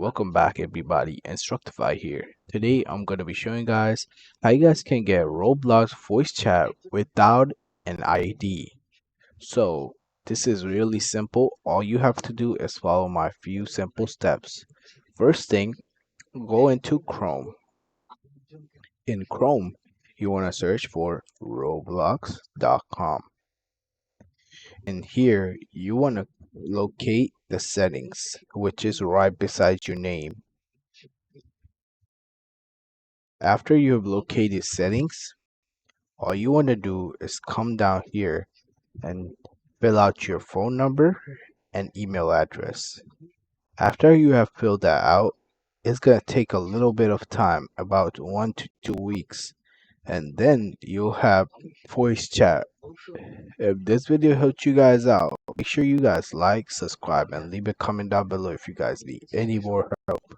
Welcome back everybody, Instructify here. Today I'm going to be showing guys how you guys can get Roblox voice chat without an ID. So this is really simple. All you have to do is follow my few simple steps. First thing, go into Chrome. In Chrome, you want to search for roblox.com. And here you want to locate the settings, which is right beside your name. After you have located settings, all you want to do is come down here and fill out your phone number and email address. After you have filled that out, it's going to take a little bit of time, about 1 to 2 weeks, and then you'll have voice chat. If this video helped you guys out, make sure you guys like, subscribe, and leave a comment down below if you guys need any more help.